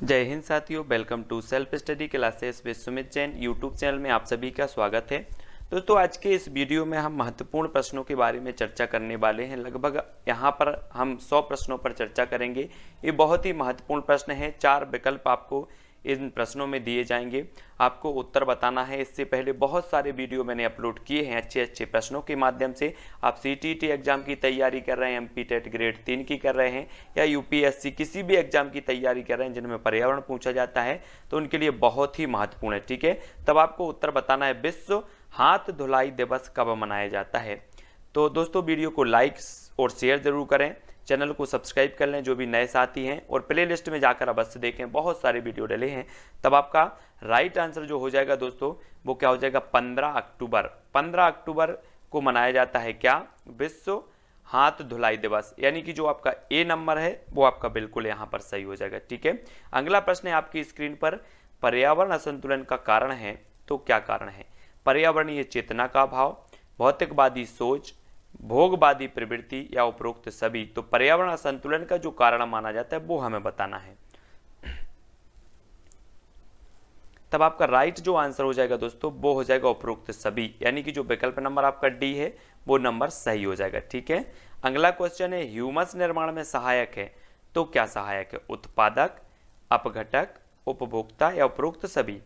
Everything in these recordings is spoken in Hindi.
जय हिंद साथियों, welcome to self study classes with Sumit Jain YouTube channel में आप सभी का स्वागत है। दोस्तों, आज के इस वीडियो में हम महत्वपूर्ण प्रश्नों के बारे में चर्चा करने वाले हैं। लगभग यहाँ पर हम 100 प्रश्नों पर चर्चा करेंगे। ये बहुत ही महत्वपूर्ण प्रश्न है। 4 विकल्प आपको इन प्रश्नों में दिए जाएंगे, आपको उत्तर बताना है। इससे पहले बहुत सारे वीडियो मैंने अपलोड किए हैं अच्छे प्रश्नों के माध्यम से। आप सीटीईटी एग्जाम की तैयारी कर रहे हैं, एमपी टेट ग्रेड 3 की कर रहे हैं, या यूपीएससी किसी भी एग्जाम की तैयारी कर रहे हैं जिनमें पर्यावरण पूछा जाता है, तो उनके लिए बहुत ही महत्वपूर्ण है। ठीक है, तब आपको उत्तर बताना है विश्व हाथ धुलाई दिवस कब मनाया जाता है। तो दोस्तों, वीडियो को लाइक और शेयर जरूर करें, चैनल को सब्सक्राइब कर लें जो भी नए साथी हैं, और प्लेलिस्ट में जाकर अवश्य देखें, बहुत सारे वीडियो डले हैं। तब आपका राइट आंसर जो हो जाएगा दोस्तों, वो क्या हो जाएगा? 15 अक्टूबर। 15 अक्टूबर को मनाया जाता है क्या? विश्व हाथ धुलाई दिवस। यानी कि जो आपका ए नंबर है वो आपका बिल्कुल यहाँ पर सही हो जाएगा। ठीक है, अगला प्रश्न है आपकी स्क्रीन पर, पर्यावरण असंतुलन का कारण है, तो क्या कारण है? पर्यावरणीय चेतना का अभाव, भौतिकवादी सोच, भोगवादी प्रवृत्ति, या उपरोक्त सभी। तो पर्यावरण असंतुलन का जो कारण माना जाता है वो हमें बताना है। तब आपका राइट जो आंसर हो जाएगा दोस्तों, वो हो जाएगा उपरोक्त सभी। यानी कि जो विकल्प नंबर आपका डी है वो नंबर सही हो जाएगा। ठीक है, अगला क्वेश्चन है, ह्यूमस निर्माण में सहायक है, तो क्या सहायक है? उत्पादक, अपघटक, उपभोक्ता, या उपरोक्त सभी।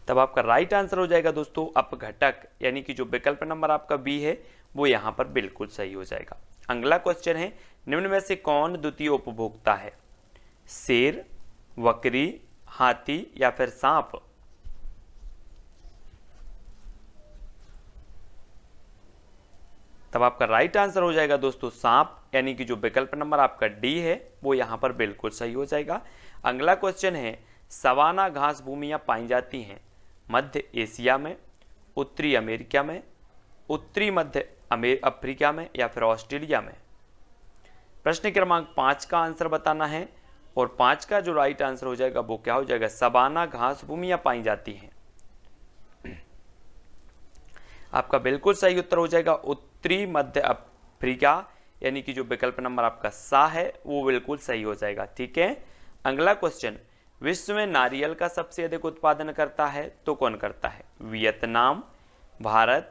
तब आपका राइट आंसर हो जाएगा दोस्तों अपघटक। यानी कि जो विकल्प नंबर आपका बी है वो यहां पर बिल्कुल सही हो जाएगा। अगला क्वेश्चन है, निम्न में से कौन द्वितीय उपभोक्ता है? शेर, बकरी, हाथी, या फिर सांप। तब आपका राइट आंसर हो जाएगा दोस्तों सांप। यानी कि जो विकल्प नंबर आपका डी है वो यहां पर बिल्कुल सही हो जाएगा। अगला क्वेश्चन है, सवाना घास भूमियां पाई जाती हैं मध्य एशिया में, उत्तरी अमेरिका में, उत्तरी मध्य अफ्रीका में, या फिर ऑस्ट्रेलिया में। प्रश्न क्रमांक 5 का आंसर बताना है, और 5 का जो राइट आंसर हो जाएगा वो क्या हो जाएगा? सवाना घास भूमियां पाई जाती हैं। आपका बिल्कुल सही उत्तर हो जाएगा उत्तरी मध्य अफ्रीका। यानी कि जो विकल्प नंबर आपका सा है वो बिल्कुल सही हो जाएगा। ठीक है, अगला क्वेश्चन, विश्व में नारियल का सबसे अधिक उत्पादन करता है तो कौन करता है? वियतनाम, भारत,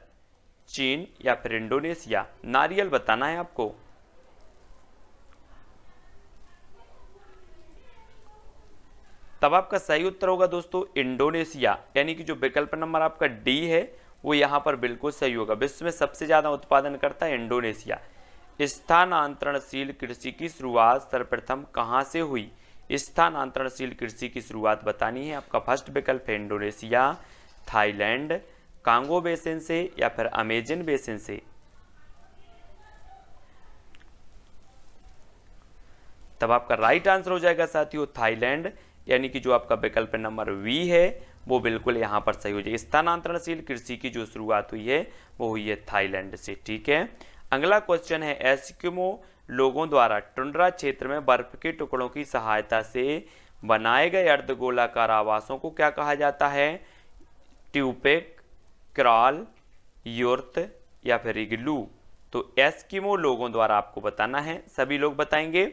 चीन, या फिर इंडोनेशिया। नारियल बताना है आपको। तब आपका सही उत्तर होगा दोस्तों इंडोनेशिया। यानी कि जो विकल्प नंबर आपका डी है वो यहां पर बिल्कुल सही होगा। विश्व में सबसे ज्यादा उत्पादन करता है इंडोनेशिया। स्थानांतरणशील कृषि की शुरुआत सर्वप्रथम कहां से हुई? स्थानांतरणशील कृषि की शुरुआत बतानी है। आपका फर्स्ट विकल्प है इंडोनेशिया, थाईलैंड, कांगो बेसिन से, या फिर अमेजन बेसिन से। तब आपका राइट आंसर हो जाएगा साथियों थाईलैंड। यानी कि जो आपका विकल्प नंबर वी है वो बिल्कुल यहां पर सही हो जाएगा। स्थानांतरणशील कृषि की जो शुरुआत हुई है वो हुई है थाईलैंड से। ठीक है, अगला क्वेश्चन है, एस्किमो लोगों द्वारा टुंड्रा क्षेत्र में बर्फ के टुकड़ों की सहायता से बनाए गए अर्धगोलाकार आवासों को क्या कहा जाता है? ट्यूपेक, क्रॉल, योर्त, या फिर इग्लू। तो एस्किमो लोगों द्वारा आपको बताना है, सभी लोग बताएंगे।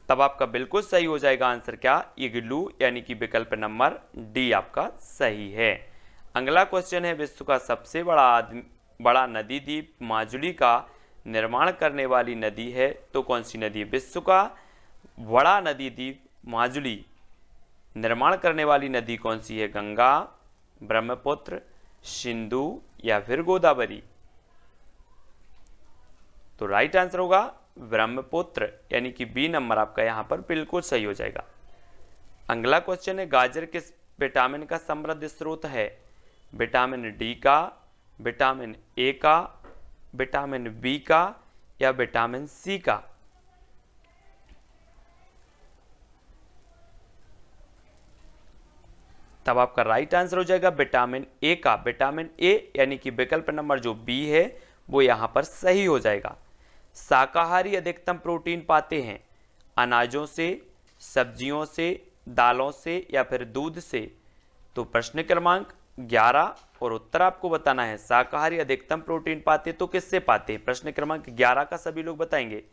तब आपका बिल्कुल सही हो जाएगा आंसर क्या? इग्लू। यानी कि विकल्प नंबर डी आपका सही है। अगला क्वेश्चन है, विश्व का सबसे बड़ा नदी द्वीप माजुली का निर्माण करने वाली नदी है तो कौन सी नदी? विश्व का बड़ा नदी द्वीप माजुली निर्माण करने वाली नदी कौन सी है? गंगा, ब्रह्मपुत्र, सिंधु, या फिर गोदावरी। तो राइट आंसर होगा ब्रह्मपुत्र। यानी कि बी नंबर आपका यहां पर बिल्कुल सही हो जाएगा। अगला क्वेश्चन है, गाजर किस विटामिन का समृद्ध स्रोत है? विटामिन डी का, विटामिन ए का, विटामिन बी का, या विटामिन सी का। तब आपका राइट आंसर हो जाएगा विटामिन ए का। विटामिन ए यानी कि विकल्प नंबर जो बी है वो यहां पर सही हो जाएगा। शाकाहारी अधिकतम प्रोटीन पाते हैं अनाजों से, सब्जियों से, दालों से, या फिर दूध से। तो प्रश्न क्रमांक 11 और उत्तर आपको बताना है। शाकाहारी अधिकतम प्रोटीन पाते तो किससे पाते हैं? प्रश्न क्रमांक 11 का सभी लोग बताएंगे।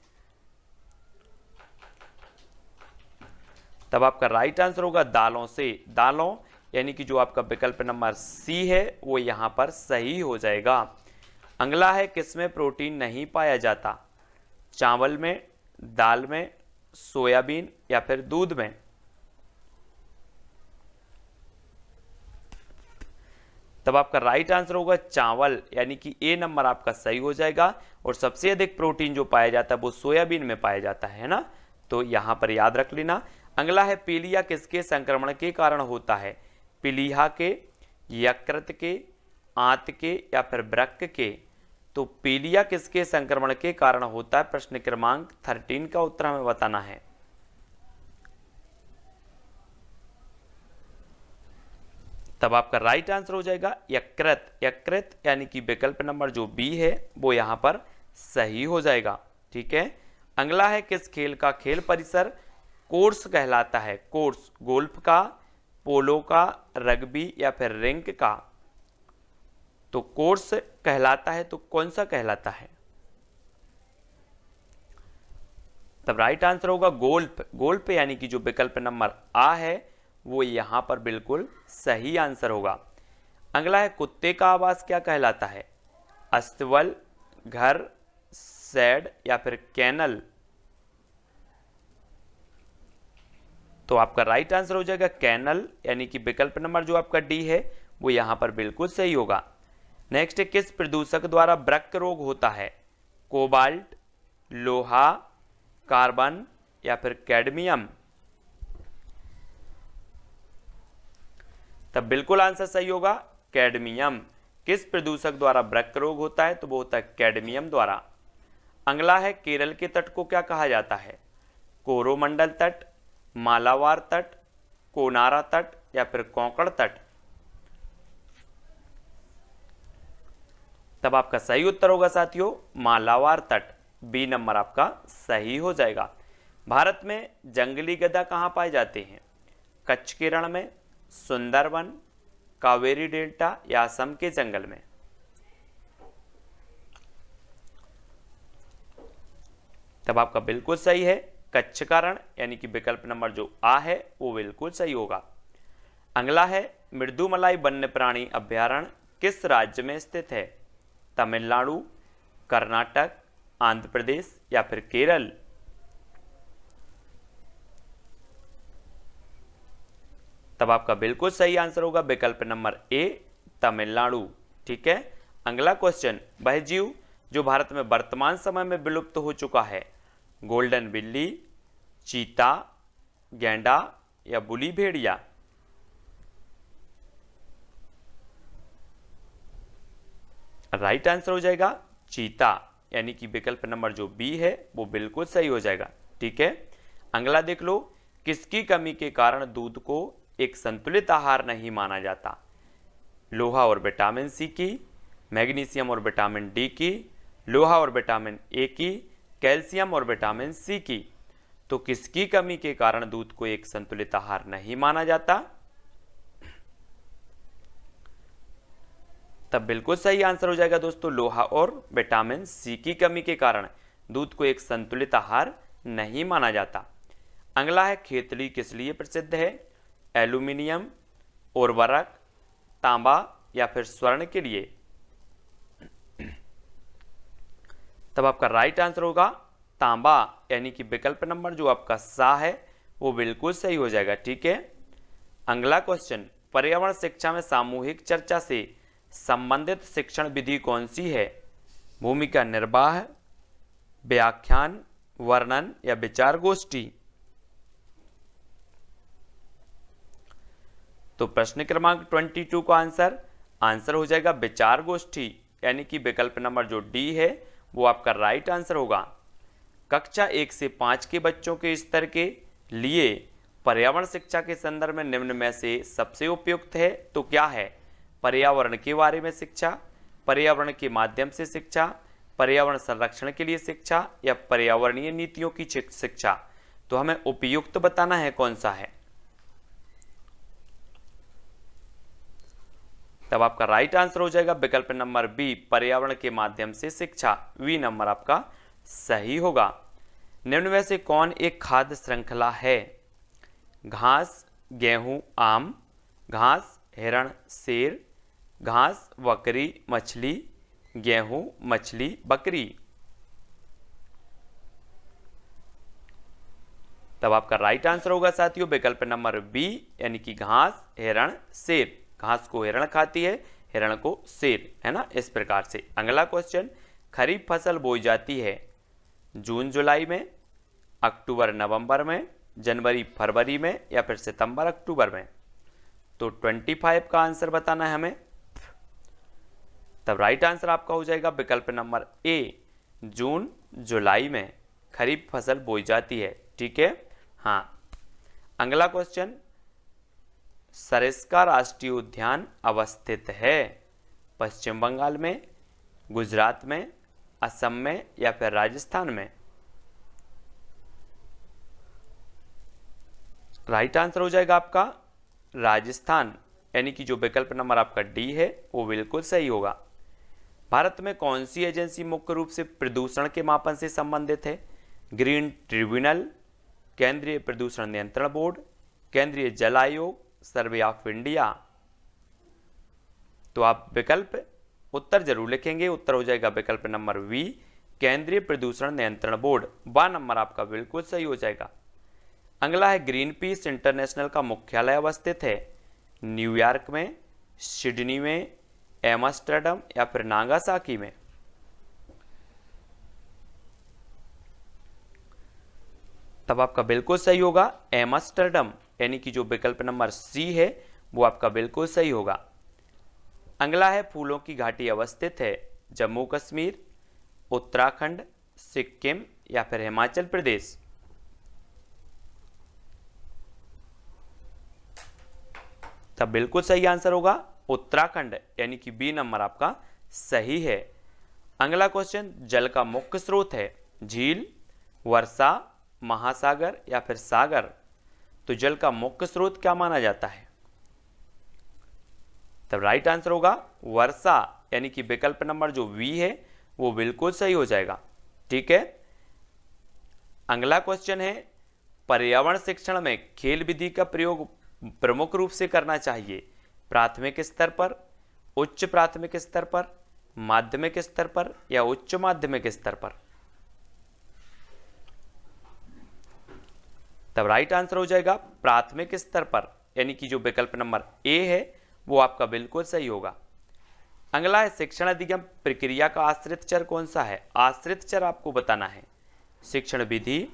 तब आपका राइट आंसर होगा दालों से। दालों यानी कि जो आपका विकल्प नंबर सी है वो यहां पर सही हो जाएगा। अगला है किसमें प्रोटीन नहीं पाया जाता? चावल में, दाल में, सोयाबीन या फिर दूध में? तब आपका राइट आंसर होगा चावल, यानी कि ए नंबर आपका सही हो जाएगा। और सबसे अधिक प्रोटीन जो पाया जाता है वो सोयाबीन में पाया जाता है ना, तो यहां पर याद रख लेना। अगला है पीलिया किसके संक्रमण के कारण होता है? पीलिया के, यकृत के, आंत के या फिर वृक्क के? तो पीलिया किसके संक्रमण के कारण होता है? प्रश्न क्रमांक 13 का उत्तर हमें बताना है। तब आपका राइट आंसर हो जाएगा यकृत। यकृत यानी कि विकल्प नंबर जो बी है वो यहां पर सही हो जाएगा। ठीक है। अगला है किस खेल का खेल परिसर कोर्स कहलाता है? कोर्स गोल्फ का, पोलो का, रग्बी या फिर रिंक का? तो कोर्स कहलाता है तो कौन सा कहलाता है? तब राइट आंसर होगा गोल्फ। गोल्फ यानी कि जो विकल्प नंबर आ है वो यहां पर बिल्कुल सही आंसर होगा। अगला है कुत्ते का आवास क्या कहलाता है? अस्तबल, घर, शेड या फिर कैनल? तो आपका राइट आंसर हो जाएगा कैनल, यानी कि विकल्प नंबर जो आपका डी है वो यहां पर बिल्कुल सही होगा। नेक्स्ट, किस प्रदूषक द्वारा वृक्क रोग होता है? कोबाल्ट, लोहा, कार्बन या फिर कैडमियम? तब बिल्कुल आंसर सही होगा कैडमियम। किस प्रदूषक द्वारा वृक्क रोग होता है? तो वो होता है कैडमियम द्वारा। अगला है केरल के तट को क्या कहा जाता है? कोरोमंडल तट, मालाबार तट, कोनारा तट या फिर कोंकण तट? तब आपका सही उत्तर होगा साथियों मालाबार तट। बी नंबर आपका सही हो जाएगा। भारत में जंगली गधा कहां पाए जाते हैं? कच्छ के रण में, सुंदरवन, कावेरी डेल्टा या असम के जंगल में? तब आपका बिल्कुल सही है कच्छ का रण, यानी कि विकल्प नंबर जो आ है वो बिल्कुल सही होगा। अगला है मृदुमलाई वन्य प्राणी अभ्यारण्य किस राज्य में स्थित है? तमिलनाडु, कर्नाटक, आंध्र प्रदेश या फिर केरल? तब आपका बिल्कुल सही आंसर होगा विकल्प नंबर ए तमिलनाडु। ठीक है। अगला क्वेश्चन, वह जीव जो भारत में वर्तमान समय में विलुप्त हो चुका है? गोल्डन बिल्ली, चीता, गैंडा या बुली भेड़िया? राइट आंसर हो जाएगा चीता, यानी कि विकल्प नंबर जो बी है वो बिल्कुल सही हो जाएगा। ठीक है। अगला देख लो, किसकी कमी के कारण दूध को एक संतुलित आहार नहीं माना जाता? लोहा और विटामिन सी की, मैग्नीशियम और विटामिन डी की, लोहा और विटामिन ए की, कैल्शियम और विटामिन सी की? तो किसकी कमी के कारण दूध को एक संतुलित आहार नहीं माना जाता? तब बिल्कुल सही आंसर हो जाएगा दोस्तों लोहा और विटामिन सी की कमी के कारण दूध को एक संतुलित आहार नहीं माना जाता। अगला है खेतड़ी किस लिए प्रसिद्ध है? एल्यूमिनियम, उर्वरक, तांबा या फिर स्वर्ण के लिए? तब आपका राइट आंसर होगा तांबा, यानी कि विकल्प नंबर जो आपका सा है वो बिल्कुल सही हो जाएगा। ठीक है। अगला क्वेश्चन, पर्यावरण शिक्षा में सामूहिक चर्चा से संबंधित शिक्षण विधि कौन सी है? भूमिका निर्वाह, व्याख्यान, वर्णन या विचार गोष्ठी? तो प्रश्न क्रमांक 22 का आंसर हो जाएगा विचार गोष्ठी, यानी कि विकल्प नंबर जो डी है वो आपका राइट आंसर होगा। कक्षा 1 से 5 के बच्चों के स्तर के लिए पर्यावरण शिक्षा के संदर्भ में निम्न में से सबसे उपयुक्त है तो क्या है? पर्यावरण के बारे में शिक्षा, पर्यावरण के माध्यम से शिक्षा, पर्यावरण संरक्षण के लिए शिक्षा या पर्यावरणीय नीतियों की शिक्षा? तो हमें उपयुक्त बताना है कौन सा है। तब आपका राइट आंसर हो जाएगा विकल्प नंबर बी, पर्यावरण के माध्यम से शिक्षा। वी नंबर आपका सही होगा। निम्न में से कौन एक खाद्य श्रृंखला है? घास, गेहूं, आम, घास, हिरण, शेर, घास, बकरी, मछली, गेहूं, मछली, बकरी। तब आपका राइट आंसर होगा साथियों विकल्प नंबर बी, यानी कि घास, हिरण, शेर। घास को हिरण खाती है, हिरण को शेर, है ना, इस प्रकार से। अगला क्वेश्चन, खरीफ फसल बोई जाती है जून जुलाई में, अक्टूबर नवंबर में, जनवरी फरवरी में, या फिर सितंबर अक्टूबर में। तो 25 का आंसर बताना है हमें। तब राइट आंसर आपका हो जाएगा विकल्प नंबर ए, जून जुलाई में खरीफ फसल बोई जाती है। ठीक है, हाँ। अगला क्वेश्चन, सरिस्का राष्ट्रीय उद्यान अवस्थित है पश्चिम बंगाल में, गुजरात में, असम में, या फिर राजस्थान में। राइट आंसर हो जाएगा आपका राजस्थान, यानी कि जो विकल्प नंबर आपका डी है वो बिल्कुल सही होगा। भारत में कौन सी एजेंसी मुख्य रूप से प्रदूषण के मापन से संबंधित है? ग्रीन ट्रिब्यूनल, केंद्रीय प्रदूषण नियंत्रण बोर्ड, केंद्रीय जल आयोग, सर्वे ऑफ इंडिया। तो आप विकल्प उत्तर जरूर लिखेंगे। उत्तर हो जाएगा विकल्प नंबर वी, केंद्रीय प्रदूषण नियंत्रण बोर्ड। बा नंबर आपका बिल्कुल सही हो जाएगा। अगला है, ग्रीन पीस इंटरनेशनल का मुख्यालय अवस्थित है न्यूयॉर्क में, सिडनी में, एम्स्टर्डम, या फिर नागासाकी में। तब आपका बिल्कुल सही होगा एम्स्टर्डम, यानी कि जो विकल्प नंबर सी है वो आपका बिल्कुल सही होगा। अगला है, फूलों की घाटी अवस्थित है जम्मू कश्मीर, उत्तराखंड, सिक्किम, या फिर हिमाचल प्रदेश। तब बिल्कुल सही आंसर होगा उत्तराखंड, यानी कि बी नंबर आपका सही है। अगला क्वेश्चन, जल का मुख्य स्रोत है झील, वर्षा, महासागर, या फिर सागर। तो जल का मुख्य स्रोत क्या माना जाता है? तब राइट आंसर होगा वर्षा, यानी कि विकल्प नंबर जो वी है वो बिल्कुल सही हो जाएगा। ठीक है। अगला क्वेश्चन है, पर्यावरण शिक्षण में खेल विधि का प्रयोग प्रमुख रूप से करना चाहिए प्राथमिक स्तर पर, उच्च प्राथमिक स्तर पर, माध्यमिक स्तर पर, या उच्च माध्यमिक स्तर पर। तब राइट आंसर हो जाएगा प्राथमिक स्तर पर, यानी कि जो विकल्प नंबर ए है वो आपका बिल्कुल सही होगा। अगला है, शिक्षण अधिगम प्रक्रिया का आश्रित चर कौन सा है? आश्रित चर आपको बताना है शिक्षण विधि,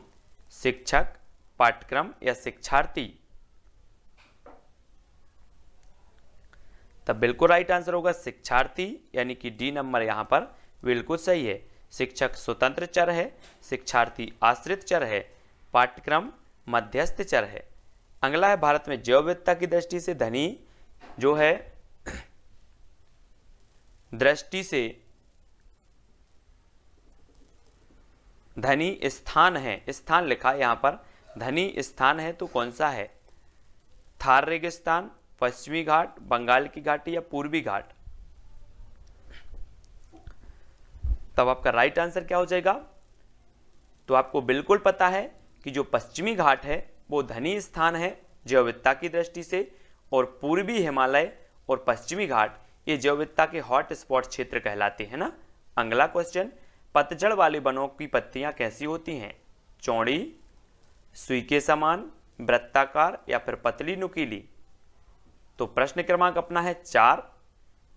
शिक्षक, पाठ्यक्रम, या शिक्षार्थी। तब बिल्कुल राइट आंसर होगा शिक्षार्थी, यानी कि डी नंबर यहां पर बिल्कुल सही है। शिक्षक स्वतंत्र चर है, शिक्षार्थी आश्रित चर है, पाठ्यक्रम मध्यस्थ चर है। अगला है, भारत में जैव विविधता की दृष्टि से धनी जो है दृष्टि से धनी स्थान है, स्थान लिखा यहां पर धनी स्थान है तो कौन सा है? थार रेगिस्तान, पश्चिमी घाट, बंगाल की घाटी, या पूर्वी घाट। तब आपका राइट आंसर क्या हो जाएगा? तो आपको बिल्कुल पता है कि जो पश्चिमी घाट है वो धनी स्थान है जैव विविधता की दृष्टि से, और पूर्वी हिमालय और पश्चिमी घाट ये जैव विविधता के हॉट स्पॉट क्षेत्र कहलाते हैं ना। अगला क्वेश्चन, पतझड़ वाले वनों की पत्तियां कैसी होती हैं? चौड़ी, सुई के समान, वृत्ताकार, या फिर पतली नुकीली। तो प्रश्न क्रमांक अपना है 4।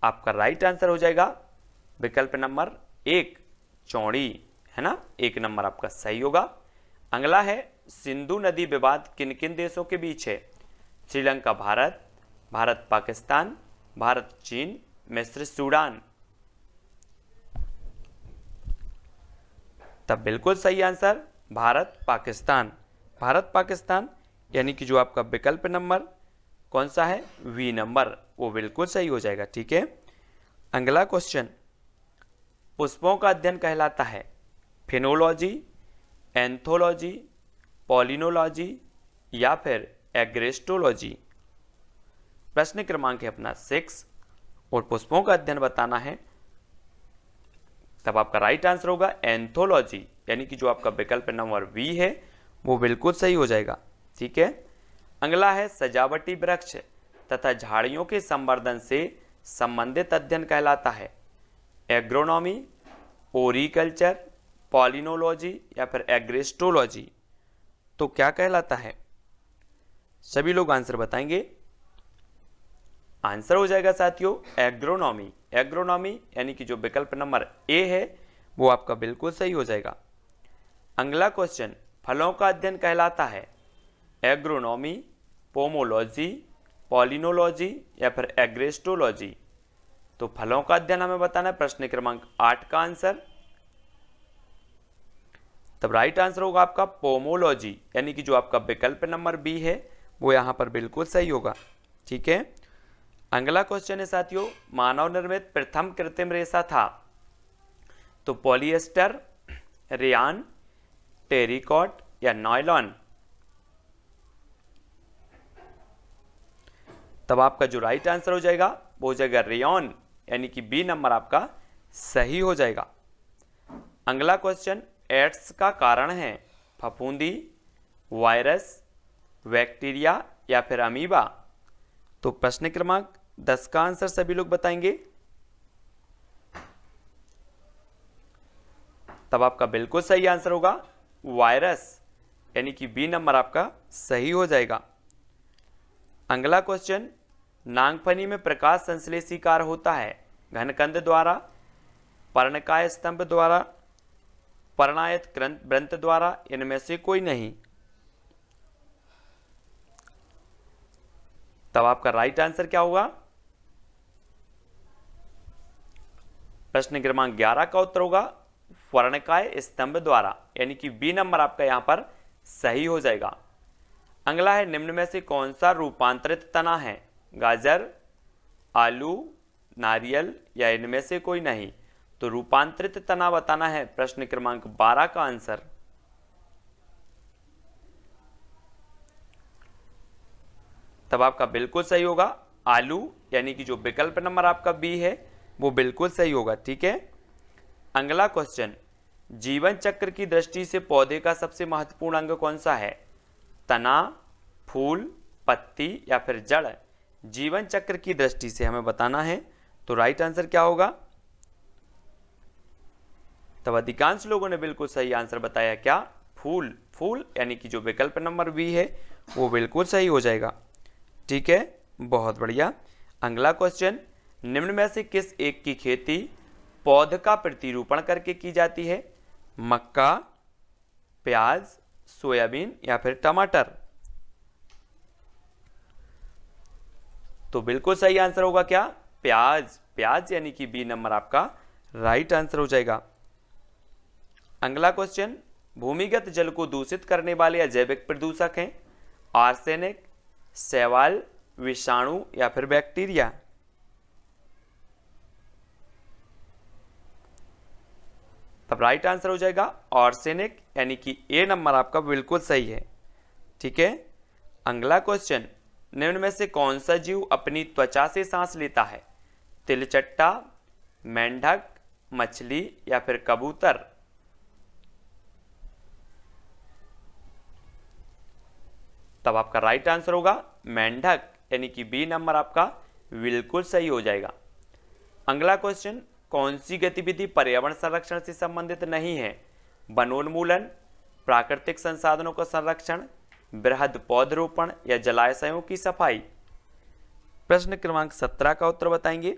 आपका राइट आंसर हो जाएगा विकल्प नंबर 1, चौड़ी, है ना। 1 नंबर आपका सही होगा। अगला है, सिंधु नदी विवाद किन किन देशों के बीच है? श्रीलंका भारत, भारत पाकिस्तान, भारत चीन, मिस्र सूडान। तब बिल्कुल सही आंसर भारत पाकिस्तान, भारत पाकिस्तान, यानी कि जो आपका विकल्प नंबर कौन सा है? वी नंबर, वो बिल्कुल सही हो जाएगा। ठीक है। अगला क्वेश्चन, पुष्पों का अध्ययन कहलाता है फिनोलॉजी, एंथोलॉजी, पॉलिनोलॉजी, या फिर एग्रेस्टोलॉजी। प्रश्न क्रमांक है अपना 6। और पुष्पों का अध्ययन बताना है, तब आपका राइट आंसर होगा एंथोलॉजी, यानी कि जो आपका विकल्प नंबर बी है वो बिल्कुल सही हो जाएगा। ठीक है। अगला है सजावटी वृक्ष तथा झाड़ियों के संवर्धन से संबंधित अध्ययन कहलाता है एग्रोनॉमी, ओरिकल्चर, पॉलिनोलॉजी या फिर एग्रिस्टोलॉजी। तो क्या कहलाता है? सभी लोग आंसर बताएंगे। आंसर हो जाएगा साथियों एग्रोनॉमी। एग्रोनॉमी यानी कि जो विकल्प नंबर ए है वो आपका बिल्कुल सही हो जाएगा। अगला क्वेश्चन, फलों का अध्ययन कहलाता है एग्रोनॉमी, पोमोलॉजी, पॉलिनोलॉजी या फिर एग्रिस्टोलॉजी। तो फलों का अध्ययन हमें बताना है, प्रश्न क्रमांक 8 का आंसर। तब राइट आंसर होगा आपका पोमोलॉजी, यानी कि जो आपका विकल्प नंबर बी है वो यहां पर बिल्कुल सही होगा। ठीक है। अगला क्वेश्चन है साथियों, मानव निर्मित प्रथम कृत्रिम रेशा था तो पॉलिएस्टर, रेयान, टेरिकॉट या नायलॉन। तब आपका जो राइट आंसर हो जाएगा वो हो जाएगा रेयॉन, यानी कि बी नंबर आपका सही हो जाएगा। अगला क्वेश्चन, एड्स का कारण है फफूंदी, वायरस, बैक्टीरिया या फिर अमीबा। तो प्रश्न क्रमांक 10 का आंसर सभी लोग बताएंगे। तब आपका बिल्कुल सही आंसर होगा वायरस, यानी कि बी नंबर आपका सही हो जाएगा। अगला क्वेश्चन, नागफनी में प्रकाश संश्लेषी कार्य होता है घनकंद द्वारा, पर्णकाय स्तंभ द्वारा, पर्णायत वृंत द्वारा, इनमें से कोई नहीं। तब आपका राइट आंसर क्या होगा? प्रश्न क्रमांक 11 का उत्तर होगा पर्णकाय स्तंभ द्वारा, यानी कि बी नंबर आपका यहां पर सही हो जाएगा। अगला है, निम्न में से कौन सा रूपांतरित तना है? गाजर, आलू, नारियल या इनमें से कोई नहीं। तो रूपांतरित तना बताना है, प्रश्न क्रमांक 12 का आंसर। तब आपका बिल्कुल सही होगा आलू, यानी कि जो विकल्प नंबर आपका बी है वो बिल्कुल सही होगा। ठीक है। अगला क्वेश्चन, जीवन चक्र की दृष्टि से पौधे का सबसे महत्वपूर्ण अंग कौन सा है? तना, फूल, पत्ती या फिर जड़। जीवन चक्र की दृष्टि से हमें बताना है, तो राइट आंसर क्या होगा? तब अधिकांश लोगों ने बिल्कुल सही आंसर बताया, क्या? फूल। फूल यानी कि जो विकल्प नंबर बी है वो बिल्कुल सही हो जाएगा। ठीक है, बहुत बढ़िया। अगला क्वेश्चन, निम्न में से किस एक की खेती पौध का प्रतिरूपण करके की जाती है? मक्का, प्याज, सोयाबीन या फिर टमाटर। तो बिल्कुल सही आंसर होगा क्या? प्याज। प्याज यानी कि बी नंबर आपका राइट आंसर हो जाएगा। अगला क्वेश्चन, भूमिगत जल को दूषित करने वाले अजैविक प्रदूषक हैं आर्सेनिक, शैवाल, विषाणु या फिर बैक्टीरिया। तब राइट आंसर हो जाएगा आर्सेनिक, यानी कि ए नंबर आपका बिल्कुल सही है। ठीक है। अगला क्वेश्चन, निम्न में से कौन सा जीव अपनी त्वचा से सांस लेता है? तिलचट्टा, मेंढक, मछली या फिर कबूतर। तब आपका राइट आंसर होगा मेंढक, यानी कि बी नंबर आपका बिल्कुल सही हो जाएगा। अगला क्वेश्चन, कौन सी गतिविधि पर्यावरण संरक्षण से संबंधित नहीं है? वनोन्मूलन, प्राकृतिक संसाधनों का संरक्षण, बृहद पौधरोपण या जलाशयों की सफाई। प्रश्न क्रमांक 17 का उत्तर बताएंगे।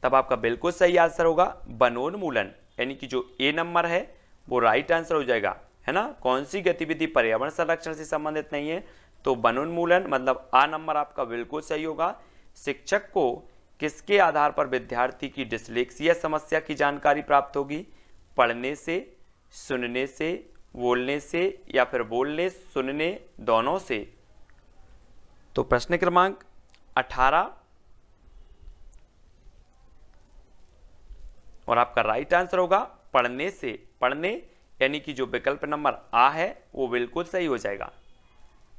तब आपका बिल्कुल सही आंसर होगा वनोन्मूलन, यानी कि जो ए नंबर है वो राइट आंसर हो जाएगा, है ना। कौन सी गतिविधि पर्यावरण संरक्षण से संबंधित नहीं है? तो वनोन्मूलन, मतलब आ नंबर आपका बिल्कुल सही होगा। शिक्षक को किसके आधार पर विद्यार्थी की डिसलेक्सिया समस्या की जानकारी प्राप्त होगी? पढ़ने से, सुनने से, बोलने से या फिर बोलने सुनने दोनों से। तो प्रश्न क्रमांक 18 और आपका राइट आंसर होगा पढ़ने से। पढ़ने यानी कि जो विकल्प नंबर आ है वो बिल्कुल सही हो जाएगा।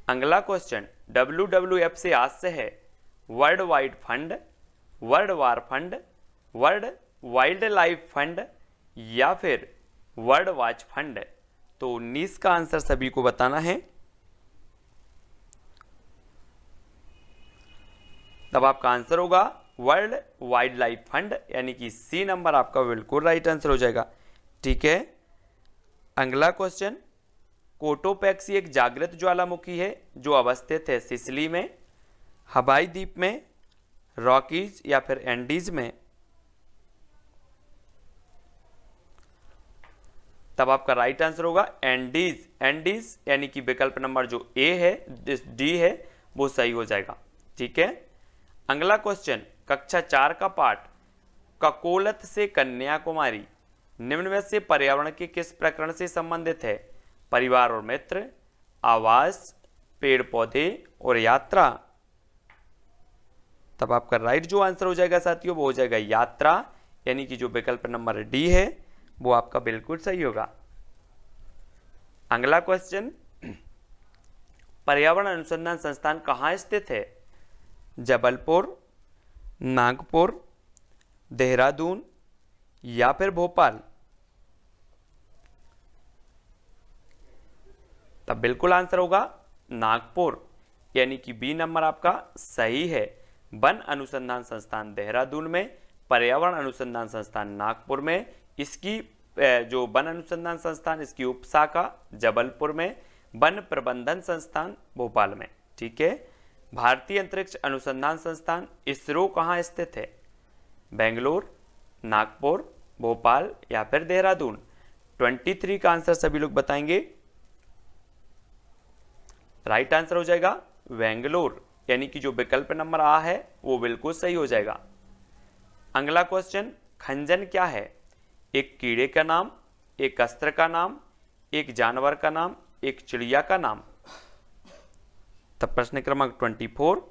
अगला क्वेश्चन WWF से आशय है world wide fund, world war fund, world wild life fund या फिर वर्ल्ड वाच फंड। तो 19 का आंसर सभी को बताना है। तब आपका आंसर होगा वर्ल्ड वाइल्ड लाइफ फंड, यानी कि सी नंबर आपका बिल्कुल राइट आंसर हो जाएगा। ठीक है, अगला क्वेश्चन, कोटोपैक्सी एक जागृत ज्वालामुखी है जो अवस्थित है सिसिली में, हवाई द्वीप में, रॉकीज या फिर एंडीज में। तब आपका राइट आंसर होगा एंडीज। एंडीज यानी कि विकल्प नंबर जो ए है, डी है, वो सही हो जाएगा। ठीक है, अगला क्वेश्चन, कक्षा 4 का पाठ ककोलत से कन्याकुमारी निम्न में से पर्यावरण के किस प्रकरण से संबंधित है? परिवार और मित्र, आवास, पेड़ पौधे और यात्रा। तब आपका राइट जो आंसर हो जाएगा साथियों वो हो जाएगा यात्रा, यानी कि जो विकल्प नंबर डी है वो आपका बिल्कुल सही होगा। अगला क्वेश्चन, पर्यावरण अनुसंधान संस्थान कहाँ स्थित है? जबलपुर, नागपुर, देहरादून या फिर भोपाल। तब बिल्कुल आंसर होगा नागपुर, यानी कि बी नंबर आपका सही है। वन अनुसंधान संस्थान देहरादून में, पर्यावरण अनुसंधान संस्थान नागपुर में, इसकी जो वन अनुसंधान संस्थान इसकी उपशाखा जबलपुर में, वन प्रबंधन संस्थान भोपाल में। ठीक है, भारतीय अंतरिक्ष अनुसंधान संस्थान इसरो कहाँ स्थित है? बेंगलोर, नागपुर, भोपाल या फिर देहरादून। 23 का आंसर सभी लोग बताएंगे। राइट आंसर हो जाएगा बेंगलोर, यानी कि जो विकल्प नंबर आ है वो बिल्कुल सही हो जाएगा। अगला क्वेश्चन, खंजन क्या है? एक कीड़े का नाम, एक अस्त्र का नाम, एक जानवर का नाम, एक चिड़िया का नाम। तब प्रश्न क्रमांक 24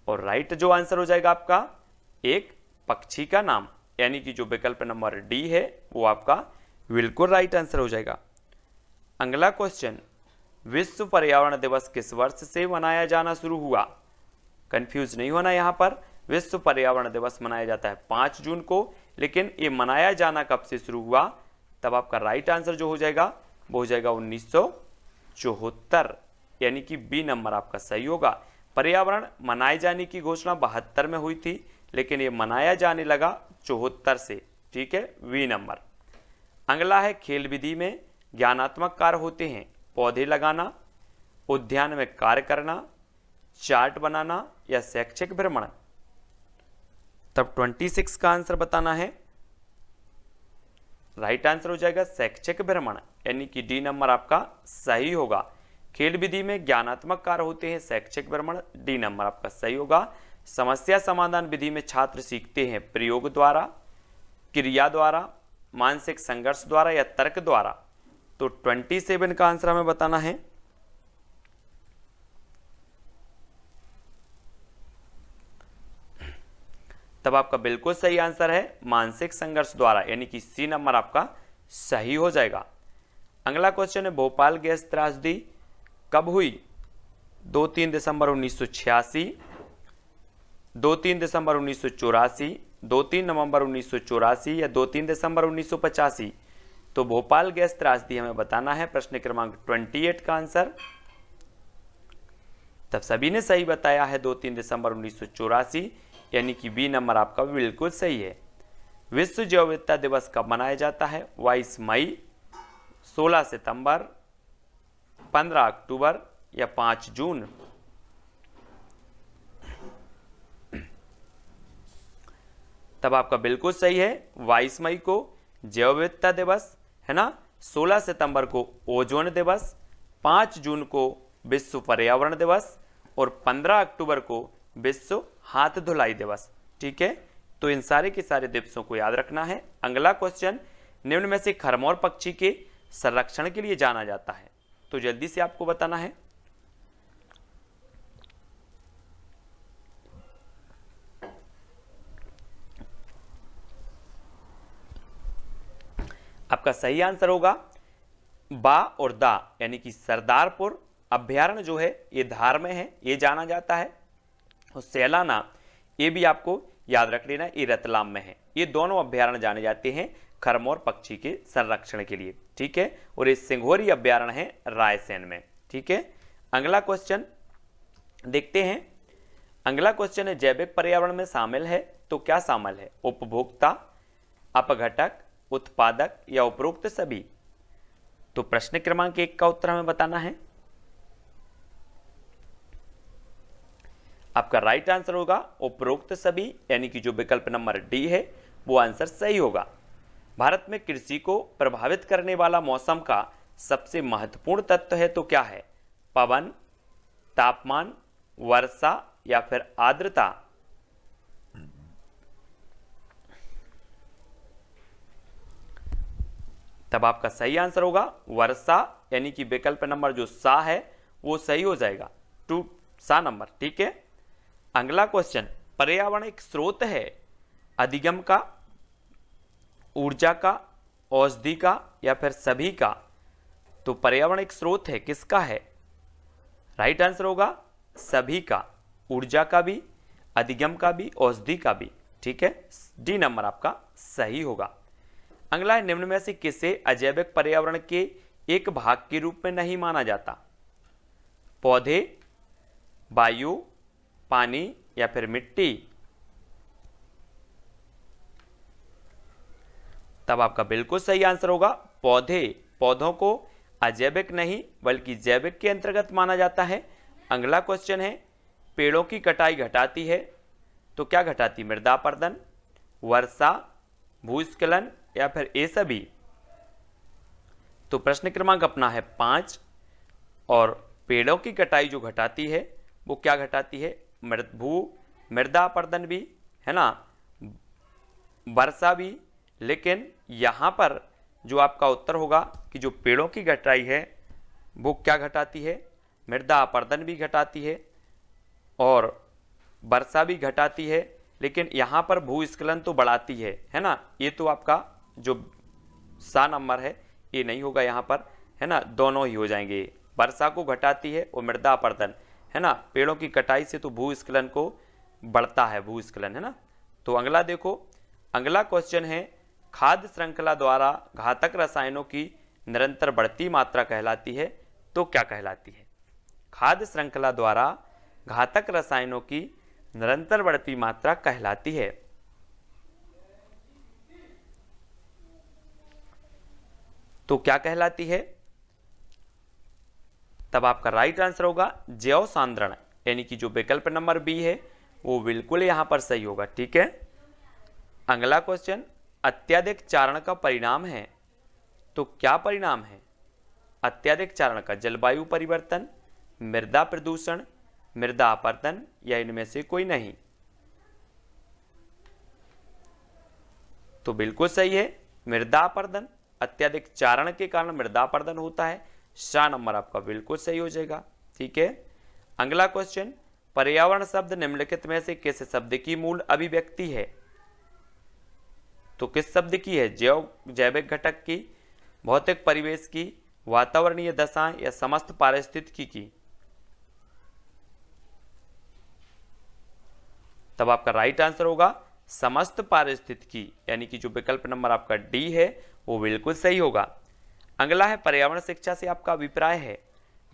और राइट जो आंसर हो जाएगा आपका एक पक्षी का नाम, यानी कि जो विकल्प नंबर डी है वो आपका बिल्कुल राइट आंसर हो जाएगा। अगला क्वेश्चन, विश्व पर्यावरण दिवस किस वर्ष से मनाया जाना शुरू हुआ? कंफ्यूज नहीं होना, यहाँ पर विश्व पर्यावरण दिवस मनाया जाता है 5 जून को, लेकिन ये मनाया जाना कब से शुरू हुआ? तब आपका राइट आंसर जो हो जाएगा वो हो जाएगा 1974, यानी कि बी नंबर आपका सही होगा। पर्यावरण मनाए जाने की घोषणा 72 में हुई थी, लेकिन ये मनाया जाने लगा 74 से। ठीक है, वी नंबर। अगला है, खेल विधि में ज्ञानात्मक कार्य होते हैं पौधे लगाना, उद्यान में कार्य करना, चार्ट बनाना या शैक्षिक भ्रमण। तब 26 का आंसर बताना है। राइट आंसर हो जाएगा शैक्षिक भ्रमण, यानी कि डी नंबर आपका सही होगा। खेल विधि में ज्ञानात्मक कार्य होते हैं शैक्षिक भ्रमण, डी नंबर आपका सही होगा। समस्या समाधान विधि में छात्र सीखते हैं प्रयोग द्वारा, क्रिया द्वारा, मानसिक संघर्ष द्वारा या तर्क द्वारा। तो 27 का आंसर हमें बताना है। तब आपका बिल्कुल सही आंसर है मानसिक संघर्ष द्वारा, यानी कि सी नंबर आपका सही हो जाएगा। अगला क्वेश्चन है, भोपाल गैस त्रासदी कब हुई? 2-3 दिसंबर 1986, 2-3 दिसंबर 1984, 2-3 नवंबर 1984 या 2-3 दिसंबर 1985। तो भोपाल गैस त्रासदी हमें बताना है। प्रश्न क्रमांक 28 का आंसर। तब सभी ने सही बताया है 2-3 दिसंबर 1984, यानी कि बी नंबर आपका बिल्कुल सही है। विश्व जैव विविधता दिवस कब मनाया जाता है? 22 मई, 16 सितंबर, 15 अक्टूबर या 5 जून। तब आपका बिल्कुल सही है 22 मई को जैव विविधता दिवस है ना, 16 सितंबर को ओजोन दिवस, 5 जून को विश्व पर्यावरण दिवस और 15 अक्टूबर को विश्व हाथ धुलाई दिवस। ठीक है, तो इन सारे के सारे दिवसों को याद रखना है। अगला क्वेश्चन, निम्न में से खरमोर पक्षी के संरक्षण के लिए जाना जाता है? तो जल्दी से आपको बताना है। आपका सही आंसर होगा बा और दा, यानी कि सरदारपुर अभ्यारण्य जो है ये धार में है, ये जाना जाता है, और सैलाना ये भी आपको याद रख लेना, ये रतलाम में है। ये दोनों अभ्यारण्य जाने जाते हैं खरमोर पक्षी के संरक्षण के लिए, ठीक है। और ये सिंघोरी अभ्यारण्य है रायसेन में, ठीक है। अगला क्वेश्चन देखते हैं। अगला क्वेश्चन है जैविक पर्यावरण में शामिल है तो क्या शामिल है? उपभोक्ता, अपघटक, उत्पादक या उपरोक्त सभी? तो प्रश्न क्रमांक 1 का उत्तर हमें बताना है। आपका राइट आंसर होगा उपरोक्त सभी, यानी कि जो विकल्प नंबर डी है वो आंसर सही होगा। भारत में कृषि को प्रभावित करने वाला मौसम का सबसे महत्वपूर्ण तत्व है तो क्या है? पवन, तापमान, वर्षा या फिर आर्द्रता? तब आपका सही आंसर होगा वर्षा, यानी कि विकल्प नंबर जो सा है वो सही हो जाएगा, 2 सा नंबर, ठीक है। अगला क्वेश्चन, पर्यावरण एक स्रोत है अधिगम का, ऊर्जा का, औषधि का या फिर सभी का? तो पर्यावरण एक स्रोत है, किसका है? राइट आंसर होगा सभी का, ऊर्जा का भी, अधिगम का भी, औषधि का भी, ठीक है। डी नंबर आपका सही होगा। अगला है निम्न में से किसे अजैविक पर्यावरण के एक भाग के रूप में नहीं माना जाता? पौधे, वायु, पानी या फिर मिट्टी? तब आपका बिल्कुल सही आंसर होगा पौधे। पौधों को अजैविक नहीं बल्कि जैविक के अंतर्गत माना जाता है। अगला क्वेश्चन है पेड़ों की कटाई घटाती है तो क्या घटाती? मृदा अपरदन, वर्षा, भूस्खलन या फिर ये सभी? तो प्रश्न क्रमांक अपना है 5, और पेड़ों की कटाई जो घटाती है वो क्या घटाती है? मृदा अपरदन भी है ना, वर्षा भी, लेकिन यहां पर जो आपका उत्तर होगा कि जो पेड़ों की कटाई है वो क्या घटाती है? मृदा अपरदन भी घटाती है और वर्षा भी घटाती है, लेकिन यहां पर भूस्खलन तो बढ़ाती है ना। ये तो आपका जो सा नंबर है ये नहीं होगा यहाँ पर, है ना, दोनों ही हो जाएंगे। वर्षा को घटाती है और मृदा अपरदन, है ना, पेड़ों की कटाई से तो भूस्खलन को बढ़ता है, भूस्खलन, है ना। तो अगला देखो, अगला क्वेश्चन है खाद्य श्रृंखला द्वारा घातक रसायनों की निरंतर बढ़ती मात्रा कहलाती है तो क्या कहलाती है? खाद्य श्रृंखला द्वारा घातक रसायनों की निरंतर बढ़ती मात्रा कहलाती है। तो क्या कहलाती है? तब आपका राइट आंसर होगा जैव सांद्रण, यानी कि जो विकल्प नंबर बी है वो बिल्कुल यहां पर सही होगा, ठीक है। अगला क्वेश्चन, अत्यधिक चारण का परिणाम है तो क्या परिणाम है? अत्यधिक चारण का जलवायु परिवर्तन, मृदा प्रदूषण, मृदा अपरदन या इनमें से कोई नहीं? तो बिल्कुल सही है मृदा अपरदन। अत्यधिक चारण के कारण मृदा अपरदन होता है, सा नंबर आपका बिल्कुल सही हो जाएगा, ठीक है। अगला क्वेश्चन, पर्यावरण शब्द निम्नलिखित में से किस शब्द की मूल अभिव्यक्ति है? तो किस शब्द की है? जैविक घटक की, भौतिक परिवेश की, वातावरणीय दशाएं या समस्त पारिस्थितिकी की? तब आपका राइट आंसर होगा समस्त पारिस्थितिकी, यानी कि जो विकल्प नंबर आपका डी है वो बिल्कुल सही होगा। अगला है पर्यावरण शिक्षा से आपका अभिप्राय है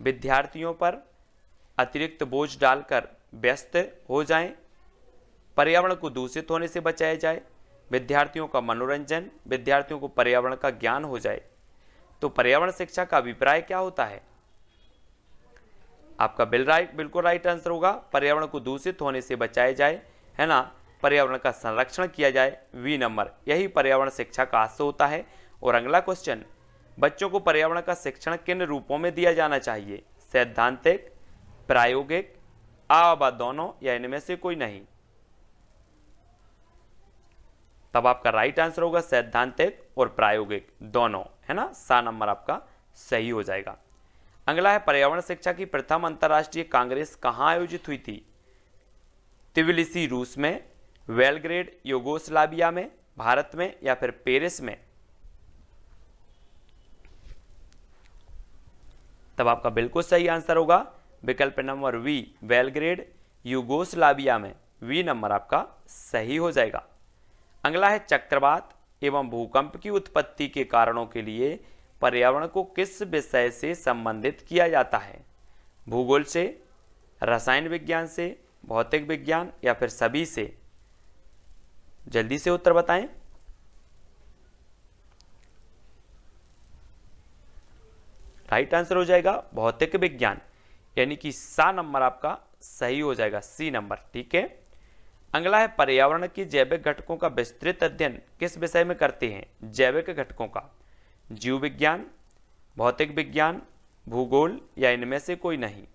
विद्यार्थियों पर अतिरिक्त बोझ डालकर व्यस्त हो जाएं, पर्यावरण को दूषित होने से बचाया जाए, विद्यार्थियों का मनोरंजन, विद्यार्थियों को पर्यावरण का ज्ञान हो जाए। तो पर्यावरण शिक्षा का अभिप्राय क्या होता है? आपका बिल्कुल राइट आंसर होगा पर्यावरण को दूषित होने से बचाया जाए, है ना, पर्यावरण का संरक्षण किया जाए, वी नंबर, यही पर्यावरण शिक्षा का आशय होता है। और अगला क्वेश्चन, बच्चों को पर्यावरण का शिक्षण किन रूपों में दिया जाना चाहिए? सैद्धांतिक, प्रायोगिक, व दोनों या इनमें से कोई नहीं? तब आपका राइट आंसर होगा सैद्धांतिक और प्रायोगिक दोनों, है ना, सा नंबर आपका सही हो जाएगा। अगला है पर्यावरण शिक्षा की प्रथम अंतर्राष्ट्रीय कांग्रेस कहां आयोजित हुई थी? त्बिलिसी रूस में, बेलग्रेड यूगोस्लाविया में, भारत में या फिर पेरिस में? तब आपका बिल्कुल सही आंसर होगा विकल्प नंबर वी, बेलग्रेड यूगोस्लाविया में। वी नंबर आपका सही हो जाएगा। अगला है चक्रवात एवं भूकंप की उत्पत्ति के कारणों के लिए पर्यावरण को किस विषय से संबंधित किया जाता है? भूगोल से, रसायन विज्ञान से, भौतिक विज्ञान या फिर सभी से? जल्दी से उत्तर बताएं। राइट आंसर हो जाएगा भौतिक विज्ञान, यानी कि सा नंबर आपका सही हो जाएगा, सी नंबर। ठीक है। अगला है पर्यावरण की जैविक घटकों का विस्तृत अध्ययन किस विषय में करते हैं? जैविक घटकों का जीव विज्ञान, भौतिक विज्ञान, भूगोल या इनमें से कोई नहीं?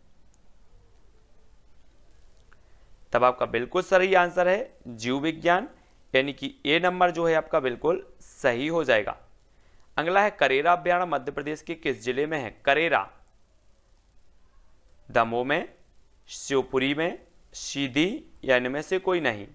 तब आपका बिल्कुल सही आंसर है जीव विज्ञान, यानी कि ए नंबर जो है आपका बिल्कुल सही हो जाएगा। अगला है करेरा अभ्यारण्य मध्य प्रदेश के किस जिले में है? करेरा दमोह में, शिवपुरी में, सीधी या इनमें से कोई नहीं?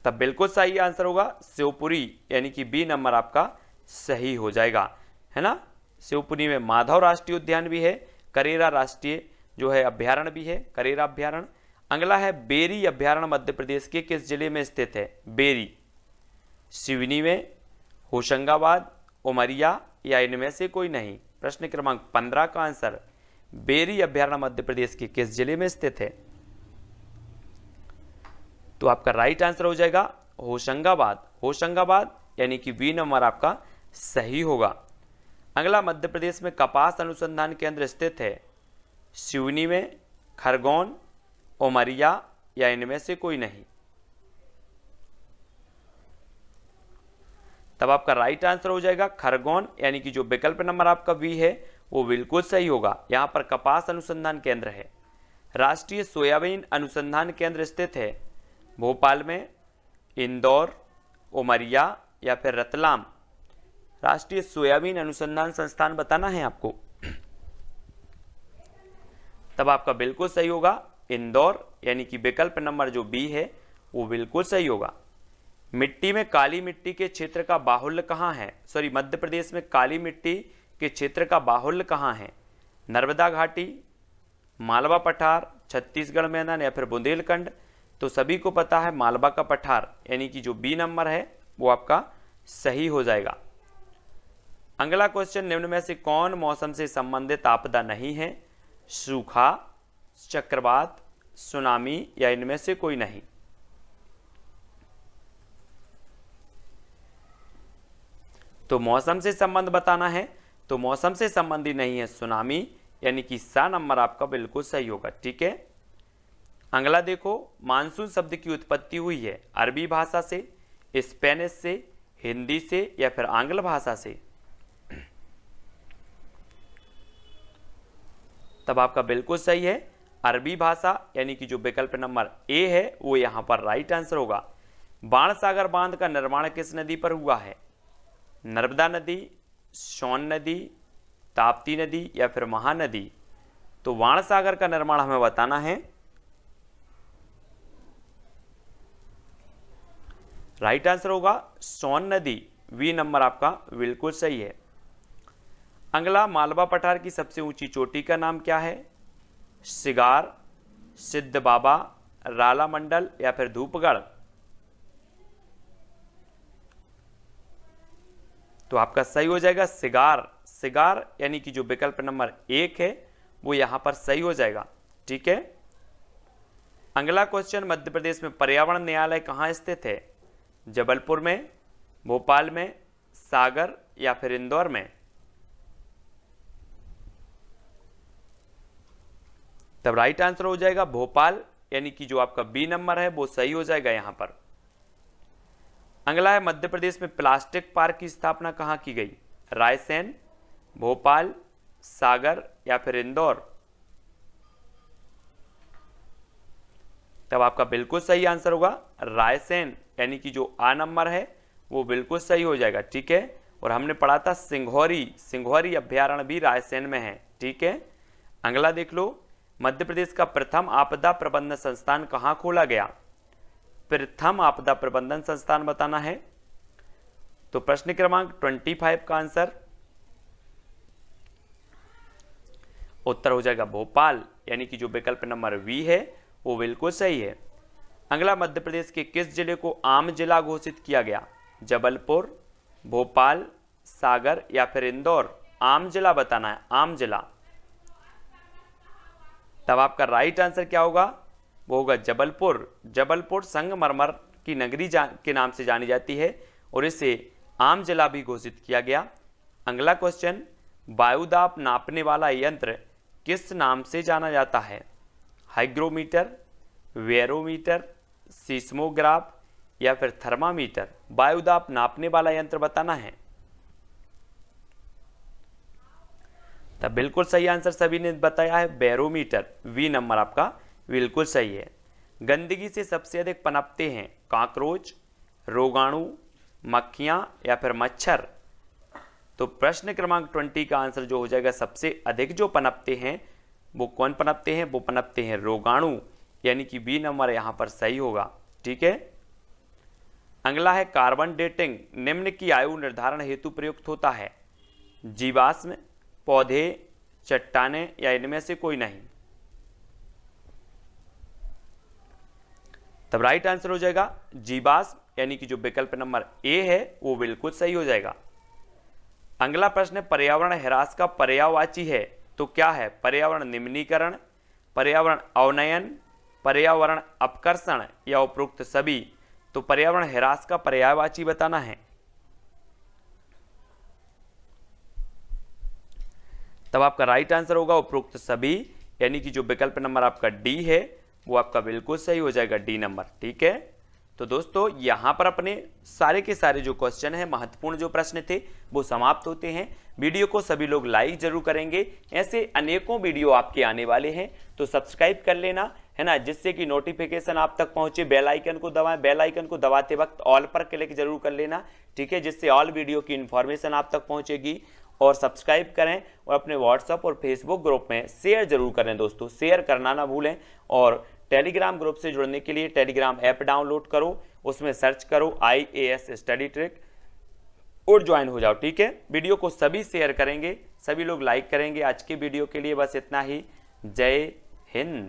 तब बिल्कुल सही आंसर होगा शिवपुरी, यानी कि बी नंबर आपका सही हो जाएगा, है ना। शिवपुरी में माधव राष्ट्रीय उद्यान भी है, करेरा राष्ट्रीय जो है अभ्यारण्य भी है, करेरा अभ्यारण्य। अगला है बेरी अभ्यारण्य मध्य प्रदेश के किस जिले में स्थित है? बेरी सिवनी में, होशंगाबाद, उमरिया या इनमें से कोई नहीं? प्रश्न क्रमांक 15 का आंसर बेरी अभ्यारण्य मध्य प्रदेश के किस जिले में स्थित है? तो आपका राइट आंसर हो जाएगा होशंगाबाद, होशंगाबाद, यानी कि बी नंबर आपका सही होगा। अगला मध्य प्रदेश में कपास अनुसंधान केंद्र स्थित है? सिवनी में, खरगोन, उमरिया या इनमें से कोई नहीं? तब आपका राइट आंसर हो जाएगा खरगोन, यानी कि जो विकल्प नंबर आपका बी है वो बिल्कुल सही होगा। यहां पर कपास अनुसंधान केंद्र है। राष्ट्रीय सोयाबीन अनुसंधान केंद्र स्थित है भोपाल में, इंदौर, उमरिया या फिर रतलाम? राष्ट्रीय सोयाबीन अनुसंधान संस्थान बताना है आपको। तब आपका बिल्कुल सही होगा इंदौर, यानी कि विकल्प नंबर जो बी है वो बिल्कुल सही होगा। मिट्टी में काली मिट्टी के क्षेत्र का बाहुल्य कहाँ है? सॉरी, मध्य प्रदेश में काली मिट्टी के क्षेत्र का बाहुल्य कहाँ है? नर्मदा घाटी, मालवा पठार, छत्तीसगढ़ मैदान या फिर बुंदेलखंड? तो सभी को पता है मालवा का पठार, यानी कि जो बी नंबर है वो आपका सही हो जाएगा। अगला क्वेश्चन, निम्न में से कौन मौसम से संबंधित आपदा नहीं है? सूखा, चक्रवात, सुनामी या इनमें से कोई नहीं? तो मौसम से संबंध बताना है, तो मौसम से संबंधी नहीं है सुनामी, यानी कि सा नंबर आपका बिल्कुल सही होगा। ठीक है। अगला देखो, मानसून शब्द की उत्पत्ति हुई है अरबी भाषा से, स्पेनिश से, हिंदी से या फिर आंग्ल भाषा से? तब आपका बिल्कुल सही है अरबी भाषा, यानी कि जो विकल्प नंबर ए है वो यहां पर राइट आंसर होगा। बाणसागर बांध का निर्माण किस नदी पर हुआ है? नर्मदा नदी, सोन नदी, ताप्ती नदी या फिर महानदी? तो बाणसागर का निर्माण हमें बताना है। राइट आंसर होगा सोन नदी, वी नंबर आपका बिल्कुल सही है। अगला, मालवा पठार की सबसे ऊंची चोटी का नाम क्या है? सिगार, सिद्ध बाबा, राला मंडल या फिर धूपगढ़? तो आपका सही हो जाएगा सिगार, सिगार, यानी कि जो विकल्प नंबर 1 है वो यहां पर सही हो जाएगा। ठीक है। अगला क्वेश्चन, मध्य प्रदेश में पर्यावरण न्यायालय कहां स्थित है? जबलपुर में, भोपाल में, सागर या फिर इंदौर में? तब राइट आंसर हो जाएगा भोपाल, यानी कि जो आपका बी नंबर है वो सही हो जाएगा यहां पर। अगला है, मध्य प्रदेश में प्लास्टिक पार्क की स्थापना कहां की गई? रायसेन, भोपाल, सागर या फिर इंदौर? तब आपका बिल्कुल सही आंसर होगा रायसेन, यानी कि जो आ नंबर है वो बिल्कुल सही हो जाएगा। ठीक है। और हमने पढ़ा था सिंघौरी, सिंघौरी अभ्यारण्य भी रायसेन में है। ठीक है। अगला देख लो, मध्य प्रदेश का प्रथम आपदा प्रबंधन संस्थान कहां खोला गया? प्रथम आपदा प्रबंधन संस्थान बताना है। तो प्रश्न क्रमांक 25 का आंसर उत्तर हो जाएगा भोपाल, यानी कि जो विकल्प नंबर बी है वो बिल्कुल सही है। अगला, मध्य प्रदेश के किस जिले को आम जिला घोषित किया गया? जबलपुर, भोपाल, सागर या फिर इंदौर? आम जिला बताना है, आम जिला। तब आपका राइट आंसर क्या होगा? वो होगा जबलपुर। जबलपुर संगमरमर की नगरी के नाम से जानी जाती है और इसे आम जिला भी घोषित किया गया। अगला क्वेश्चन, वायुदाब नापने वाला यंत्र किस नाम से जाना जाता है? हाइग्रोमीटर, वेरोमीटर, सीस्मोग्राफ या फिर थर्मामीटर? वायुदाब नापने वाला यंत्र बताना है। तब बिल्कुल सही आंसर सभी ने बताया है बैरोमीटर, वी नंबर आपका बिल्कुल सही है। गंदगी से सबसे अधिक पनपते हैं कॉकरोच, रोगाणु, मक्खियां या फिर मच्छर? तो प्रश्न क्रमांक 20 का आंसर जो हो जाएगा, सबसे अधिक जो पनपते हैं वो कौन पनपते हैं? वो पनपते हैं रोगाणु, यानी कि बी नंबर यहां पर सही होगा। ठीक है। अगला है, कार्बन डेटिंग निम्न की आयु निर्धारण हेतु प्रयुक्त होता है? जीवाश्म, पौधे, चट्टाने या इनमें से कोई नहीं? तब राइट आंसर हो जाएगा जीवाश्म, यानी कि जो विकल्प नंबर ए है वो बिल्कुल सही हो जाएगा। अगला प्रश्न है, पर्यावरण ह्रास का पर्यायवाची है तो क्या है? पर्यावरण निम्नीकरण, पर्यावरण अवनयन, पर्यावरण अपकर्षण या उपरोक्त सभी? तो पर्यावरण ह्रास का पर्यायवाची बताना है। तब आपका राइट आंसर होगा उपरोक्त सभी, यानी कि जो विकल्प नंबर आपका डी है वो आपका बिल्कुल सही हो जाएगा, डी नंबर। ठीक है। तो दोस्तों यहां पर अपने सारे के सारे जो क्वेश्चन है, महत्वपूर्ण जो प्रश्न थे वो समाप्त होते हैं। वीडियो को सभी लोग लाइक जरूर करेंगे, ऐसे अनेकों वीडियो आपके आने वाले हैं तो सब्सक्राइब कर लेना, है ना, जिससे कि नोटिफिकेशन आप तक पहुंचे। बेल आइकन को दबाएं, बेल आइकन को दबाते वक्त ऑल पर क्लिक जरूर कर लेना, ठीक है, जिससे ऑल वीडियो की इंफॉर्मेशन आप तक पहुंचेगी। और सब्सक्राइब करें और अपने व्हाट्सएप और फेसबुक ग्रुप में शेयर जरूर करें दोस्तों, शेयर करना ना भूलें। और टेलीग्राम ग्रुप से जुड़ने के लिए टेलीग्राम ऐप डाउनलोड करो, उसमें सर्च करो IAS स्टडी ट्रिक और ज्वाइन हो जाओ। ठीक है। वीडियो को सभी शेयर करेंगे, सभी लोग लाइक करेंगे। आज के वीडियो के लिए बस इतना ही। जय हिंद।